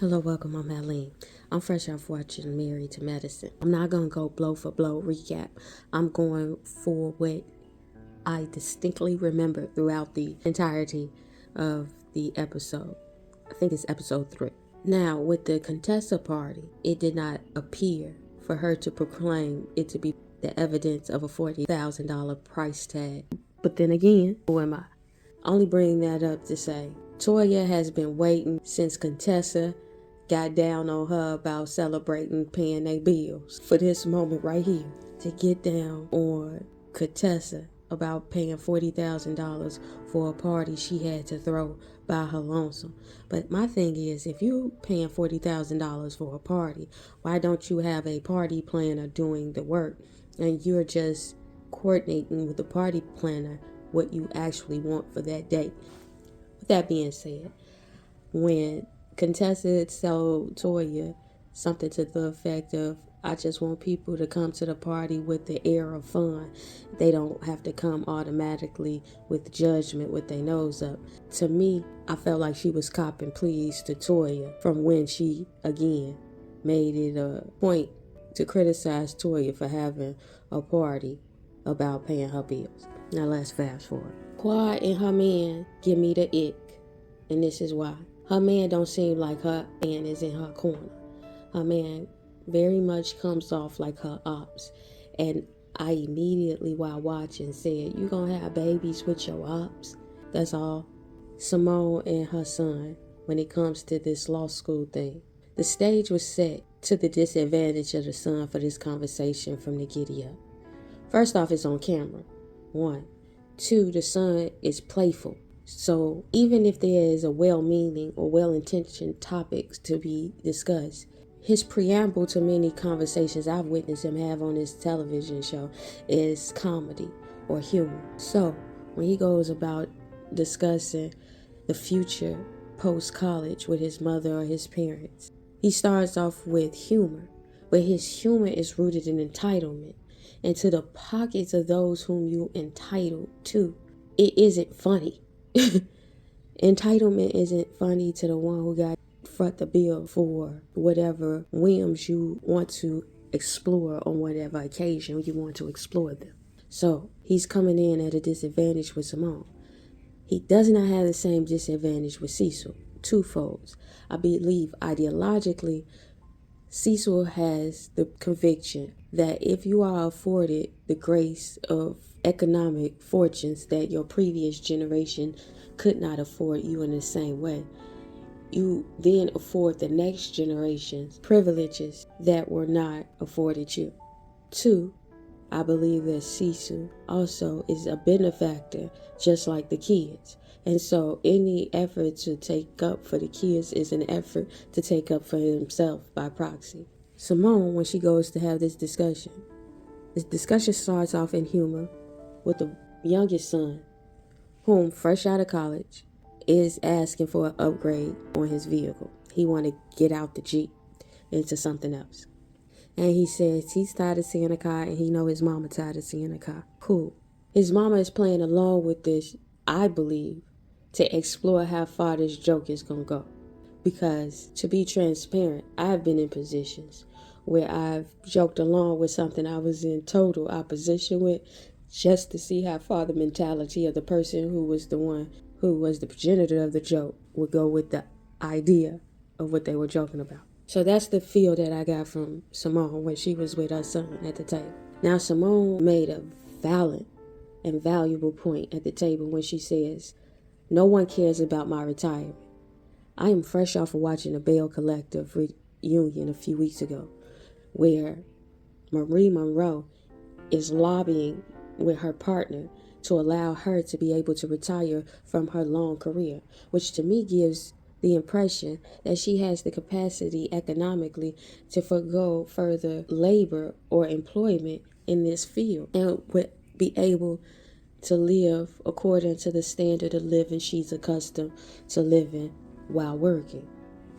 Hello, welcome. I'm Aline. I'm fresh off watching Married to Medicine. I'm not going to go blow for blow recap. I'm going for what I distinctly remember throughout the entirety of the episode. I think it's episode 3. Now, with the Contessa party, it did not appear for her to proclaim it to be the evidence of a $40,000 price tag. But then again, who am I? Only bringing that up to say, Toya has been waiting since Contessa got down on her about celebrating paying their bills for this moment right here to get down on Contessa about paying $40,000 for a party she had to throw by her lonesome. But my thing is, if you're paying $40,000 for a party, why don't you have a party planner doing the work and you're just coordinating with the party planner what you actually want for that date? With that being said, when Contessa told Toya something to the effect of, I just want people to come to the party with the air of fun. They don't have to come automatically with judgment with their nose up. To me, I felt like she was copping pleas to Toya from when she, again, made it a point to criticize Toya for having a party about paying her bills. Now let's fast forward. Quad and her man give me the ick, and this is why. Her man don't seem like her man is in her corner. Her man very much comes off like her ops. And I immediately, while watching, said, you gonna have babies with your ops? That's all. Simone and her son, when it comes to this law school thing. The stage was set to the disadvantage of the son for this conversation from the giddy up. First off, it's on camera. 1. 2, the son is playful. So even if there is a well-meaning or well-intentioned topics to be discussed, his preamble to many conversations I've witnessed him have on his television show is comedy or humor. So when he goes about discussing the future post-college with his mother or his parents, he starts off with humor, but his humor is rooted in entitlement. And to the pockets of those whom you entitled to, it isn't funny. Entitlement isn't funny to the one who got front the bill for whatever whims you want to explore on whatever occasion you want to explore them. So he's coming in at a disadvantage with Simone. He does not have the same disadvantage with Cecil. Twofolds. I believe ideologically, Cecil has the conviction that if you are afforded the grace of economic fortunes that your previous generation could not afford you in the same way, you then afford the next generation's privileges that were not afforded you. 2, I believe that Cecil also is a benefactor just like the kids. And so any effort to take up for the kids is an effort to take up for himself by proxy. Simone, when she goes to have this discussion starts off in humor with the youngest son, whom, fresh out of college, is asking for an upgrade on his vehicle. He want to get out the Jeep into something else. And he says he's tired of seeing a car and he know his mama tired of seeing a car. Cool. His mama is playing along with this, I believe, to explore how far this joke is going to go. Because, to be transparent, I've been in positions where I've joked along with something I was in total opposition with just to see how far the mentality of the person who was the one who was the progenitor of the joke would go with the idea of what they were joking about. So that's the feel that I got from Simone when she was with her son at the table. Now, Simone made a valid and valuable point at the table when she says, no one cares about my retirement. I am fresh off of watching a Bell Collective reunion a few weeks ago where Marie Monroe is lobbying with her partner to allow her to be able to retire from her long career, which to me gives the impression that she has the capacity economically to forego further labor or employment in this field and would be able to live according to the standard of living she's accustomed to living while working.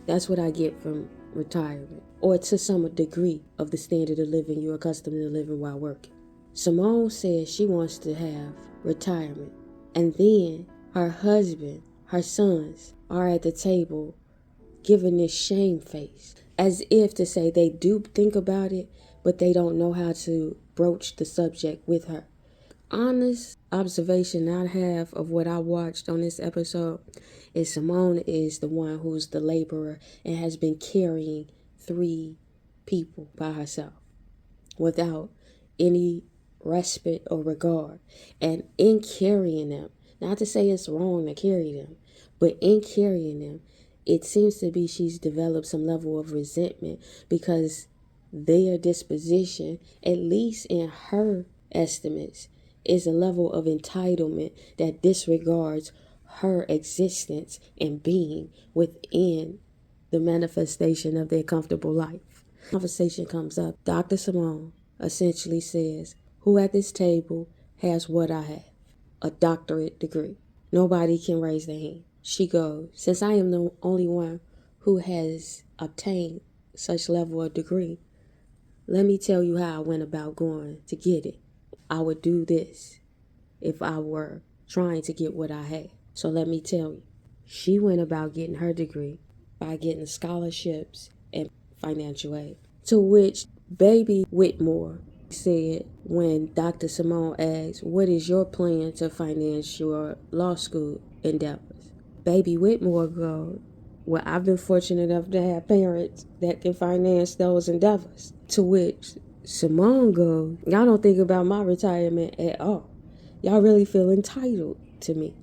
That's what I get from retirement, or to some degree of the standard of living you're accustomed to living while working. Simone says she wants to have retirement, and then her husband, her sons are at the table giving this shame face, as if to say they do think about it, but they don't know how to broach the subject with her. Honest observation I have of what I watched on this episode is Simone is the one who's the laborer and has been carrying 3 people by herself without any respite or regard. And in carrying them, not to say it's wrong to carry them, but in carrying them, it seems to be she's developed some level of resentment because their disposition, at least in her estimates, is a level of entitlement that disregards her existence and being within the manifestation of their comfortable life. Conversation comes up. Dr. Simone essentially says, who at this table has what I have? A doctorate degree. Nobody can raise their hand. She goes, since I am the only one who has obtained such level of degree, let me tell you how I went about going to get it. I would do this if I were trying to get what I had. So let me tell you, she went about getting her degree by getting scholarships and financial aid. To which Baby Whitmore said when Dr. Simone asked, what is your plan to finance your law school endeavors? Baby Whitmore goes, well, I've been fortunate enough to have parents that can finance those endeavors. To which Simone goes, y'all don't think about my retirement at all. Y'all really feel entitled to me.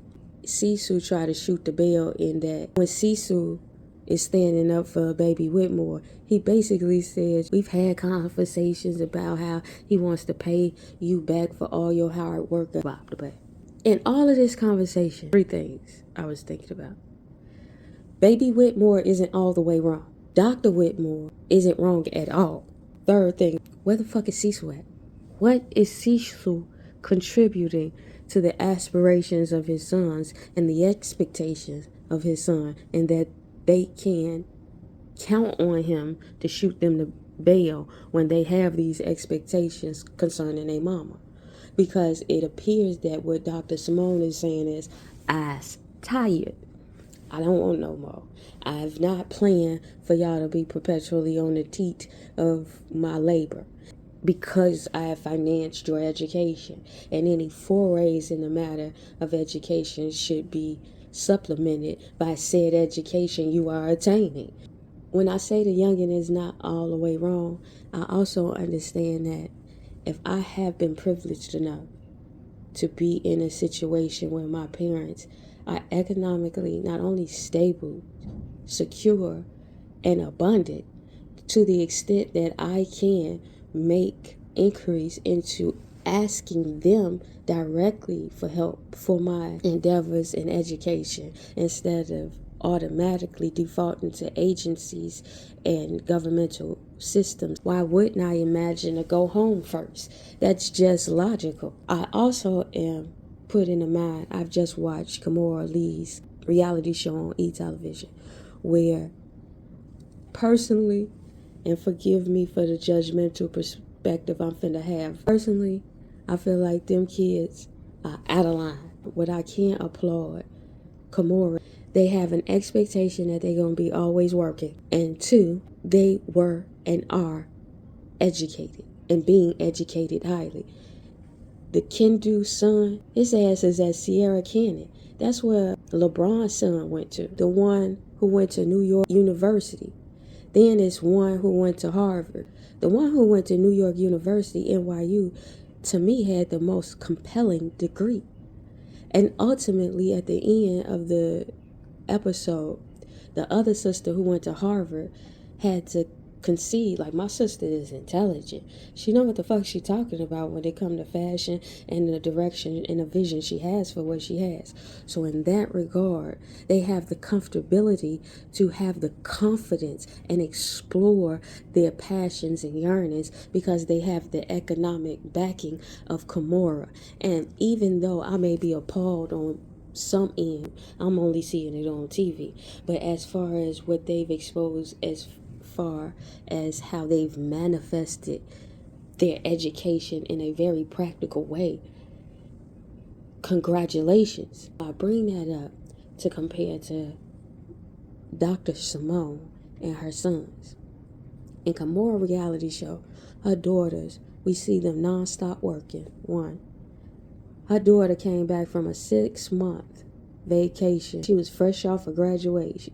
Sisu tried to shoot the bell in that when Sisu is standing up for Baby Whitmore, he basically says, we've had conversations about how he wants to pay you back for all your hard work. In all of this conversation, 3 things I was thinking about. Baby Whitmore isn't all the way wrong. Dr. Whitmore isn't wrong at all. 3rd thing, where the fuck is Sisu at? What is Sisu contributing to the aspirations of his sons and the expectations of his son, and that they can count on him to shoot them to bail when they have these expectations concerning their mama? Because it appears that what Dr. Simone is saying is, I's tired. I don't want no more. I've not planned for y'all to be perpetually on the teat of my labor, because I have financed your education, and any forays in the matter of education should be supplemented by said education you are attaining. When I say the youngin' is not all the way wrong, I also understand that if I have been privileged enough to be in a situation where my parents are economically not only stable, secure, and abundant, to the extent that I can make increase into asking them directly for help for my endeavors in education, instead of automatically defaulting to agencies and governmental systems. Why wouldn't I imagine to go home first? That's just logical. I also am put in the mind, I've just watched Kimora Lee's reality show on E! Television, where personally, and forgive me for the judgmental perspective I'm finna have, personally, I feel like them kids are out of line. What I can't applaud Kimora, they have an expectation that they're going to be always working. And 2, they were and are educated and being educated highly. The Kendu son, his ass is at Sierra Canyon. That's where LeBron's son went to. The one who went to New York University. Then there's one who went to Harvard. The one who went to New York University, NYU, to me had the most compelling degree. And ultimately, at the end of the episode, the other sister who went to Harvard had to concede, like, my sister is intelligent. She know what the fuck she talking about when it come to fashion and the direction and the vision she has for what she has. So in that regard, they have the comfortability to have the confidence and explore their passions and yearnings because they have the economic backing of Kimora. And even though I may be appalled on some end, I'm only seeing it on TV. But as far as what they've exposed, as far as how they've manifested their education in a very practical way, congratulations. I bring that up to compare to Dr. Simone and her sons. In Kimora reality show, her daughters, we see them non-stop working. One, her daughter came back from a 6-month vacation. She was fresh off of graduation,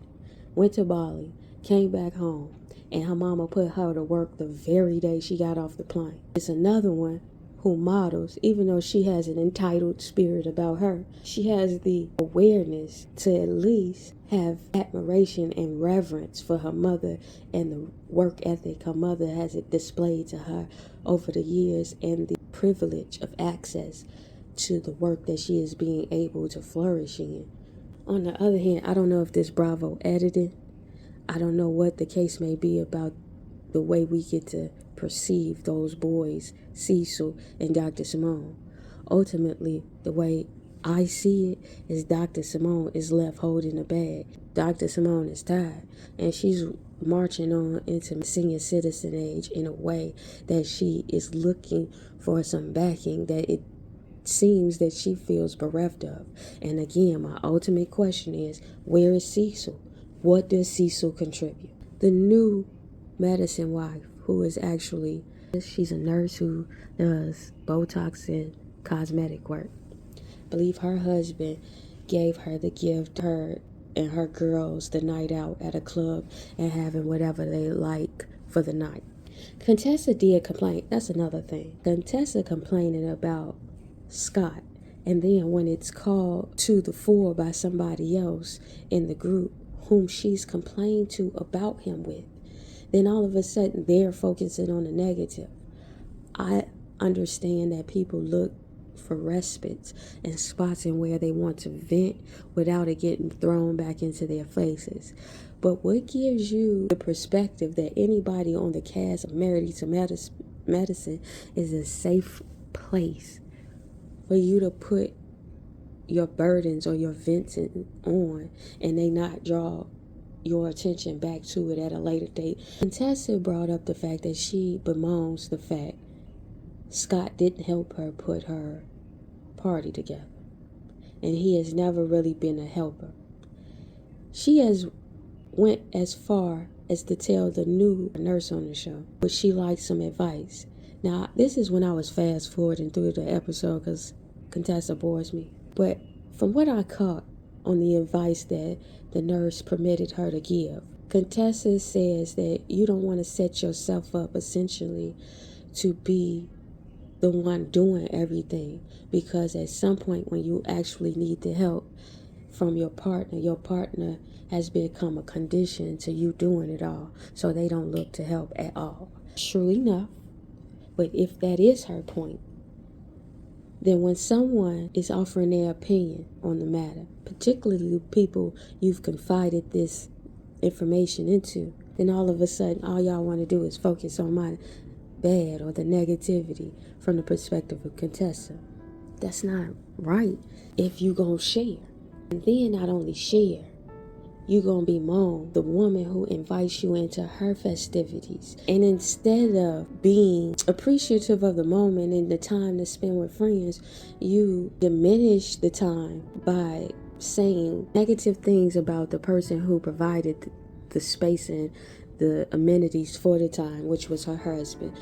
went to Bali, came back home, and her mama put her to work the very day she got off the plane. It's another one who models, even though she has an entitled spirit about her, she has the awareness to at least have admiration and reverence for her mother and the work ethic her mother has displayed to her over the years, and the privilege of access to the work that she is being able to flourish in. On the other hand, I don't know if this Bravo edited. I don't know what the case may be about the way we get to perceive those boys, Cecil and Dr. Simone. Ultimately, the way I see it is Dr. Simone is left holding the bag. Dr. Simone is tired, and she's marching on into senior citizen age in a way that she is looking for some backing that it seems that she feels bereft of. And again, my ultimate question is, where is Cecil? What does Cecil contribute? The new medicine wife, who is actually, she's a nurse who does Botox and cosmetic work. I believe her husband gave her the gift, her and her girls, the night out at a club and having whatever they like for the night. Contessa did complain. That's another thing. Contessa complaining about Scott, and then when it's called to the fore by somebody else in the group whom she's complained to about him with, then all of a sudden they're focusing on the negative. I understand that people look for respites and spots in where they want to vent without it getting thrown back into their faces. But what gives you the perspective that anybody on the cast of Married to Medicine is a safe place for you to put your burdens or your venting on, and they not draw your attention back to it at a later date? Contessa brought up the fact that she bemoans the fact Scott didn't help her put her party together, and he has never really been a helper. She has went as far as to tell the new nurse on the show, but she likes some advice. Now, this is when I was fast forwarding through the episode because Contessa bores me. But from what I caught on the advice that the nurse permitted her to give, Contessa says that you don't want to set yourself up essentially to be the one doing everything, because at some point when you actually need the help from your partner has become a condition to you doing it all, so they don't look to help at all. True enough, but if that is her point, then when someone is offering their opinion on the matter, particularly people you've confided this information into, then all of a sudden all y'all want to do is focus on my bad or the negativity from the perspective of Contessa. That's not right if you gonna share. And then not only share, you gonna bemoan the woman who invites you into her festivities. And instead of being appreciative of the moment and the time to spend with friends, you diminish the time by saying negative things about the person who provided the space and the amenities for the time, which was her husband,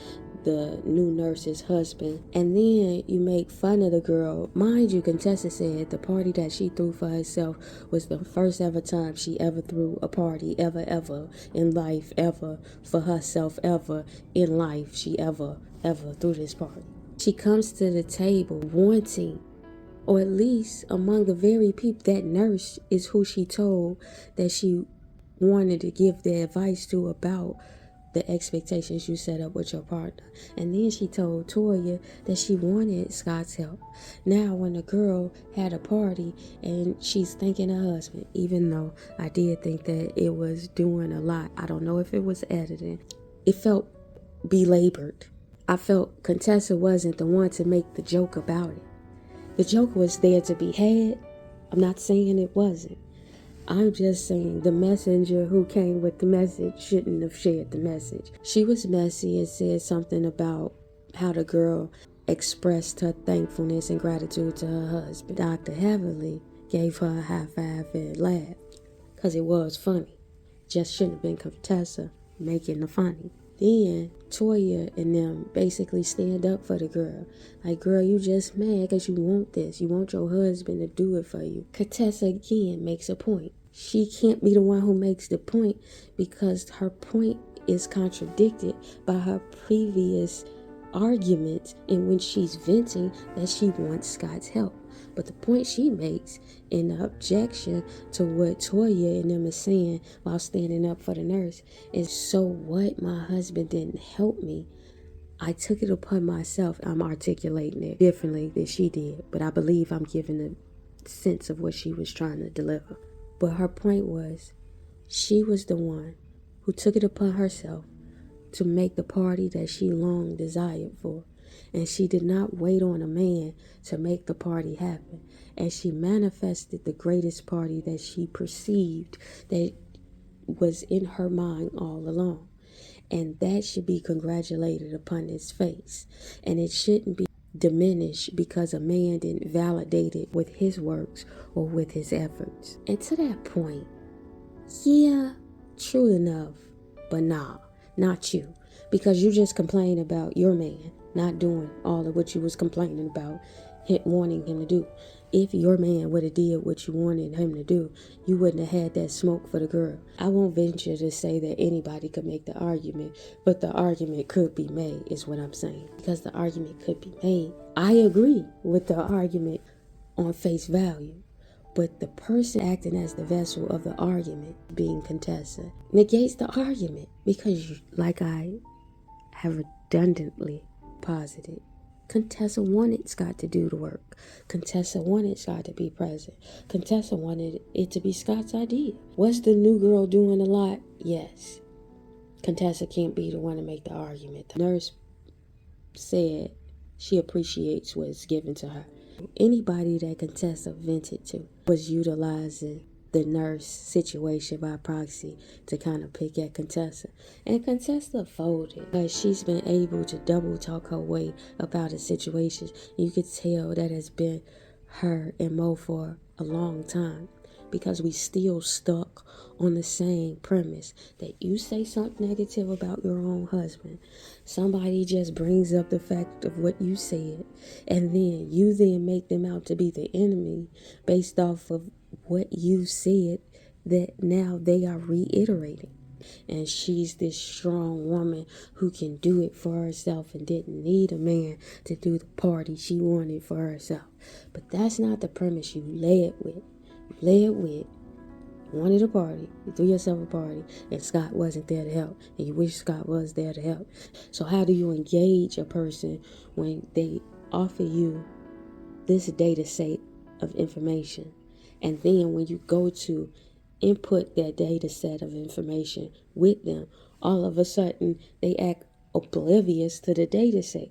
the new nurse's husband. And then you make fun of the girl. Mind you, Contessa said the party that she threw for herself was the first ever time she ever threw a party ever in life, ever for herself, ever in life she ever threw this party. She comes to the table wanting, or at least among the very people, that nurse is who she told that she wanted to give the advice to about the expectations you set up with your partner. And then she told Toya that she wanted Scott's help. Now when the girl had a party and she's thanking her husband, even though I did think that it was doing a lot, I don't know if it was editing, it felt belabored. I felt Contessa wasn't the one to make the joke about it. The joke was there to be had. I'm not saying it wasn't. I'm just saying the messenger who came with the message shouldn't have shared the message. She was messy and said something about how the girl expressed her thankfulness and gratitude to her husband. Dr. Heavenly gave her a high five and laughed because it was funny. just shouldn't have been Contessa making the funny. Then Toya and them basically stand up for the girl. Like, girl, you just mad because you want this. You want your husband to do it for you. Contessa again makes a point. She can't be the one who makes the point because her point is contradicted by her previous arguments and when she's venting that she wants Scott's help. But the point she makes in the objection to what Toya and them is saying while standing up for the nurse is, so what? My husband didn't help me. I took it upon myself. I'm articulating it differently than she did, but I believe I'm giving a sense of what she was trying to deliver. But her point was, she was the one who took it upon herself to make the party that she long desired for. And she did not wait on a man to make the party happen. And she manifested the greatest party that she perceived that was in her mind all along. And that should be congratulated upon its face. And it shouldn't be diminished because a man didn't validate it with his works or with his efforts. And to that point, yeah, true enough, but nah, not you. Because you just complained about your man not doing all of what you was complaining about wanting him to do. If your man would have did what you wanted him to do, you wouldn't have had that smoke for the girl. I won't venture to say that anybody could make the argument, but the argument could be made is what I'm saying. Because the argument could be made. I agree with the argument on face value. But the person acting as the vessel of the argument, being Contessa, negates the argument. Because, like I have redundantly posited, Contessa wanted Scott to do the work. Contessa wanted Scott to be present. Contessa wanted it to be Scott's idea. Was the new girl doing a lot? Yes. Contessa can't be the one to make the argument. The nurse said she appreciates what's given to her. Anybody that Contessa vented to was utilizing the nurse situation by proxy to kind of pick at Contessa. And Contessa folded because she's been able to double talk her way about a situation. You could tell that has been her MO for a long time. Because we still stuck on the same premise that you say something negative about your own husband. Somebody just brings up the fact of what you said. And then you make them out to be the enemy based off of what you said that now they are reiterating. And she's this strong woman who can do it for herself and didn't need a man to do the party she wanted for herself. But that's not the premise you led with. You wanted a party, you threw yourself a party, and Scott wasn't there to help, and you wish Scott was there to help. So how do you engage a person when they offer you this data set of information, and then when you go to input that data set of information with them, all of a sudden they act oblivious to the data set?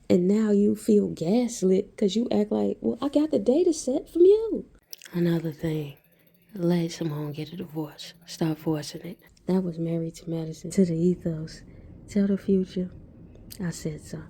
And now you feel gaslit because you act like, well, I got the data set from you. Another thing, let someone get a divorce. Stop forcing it. That was Married to Medicine. To the ethos. Tell the future I said so.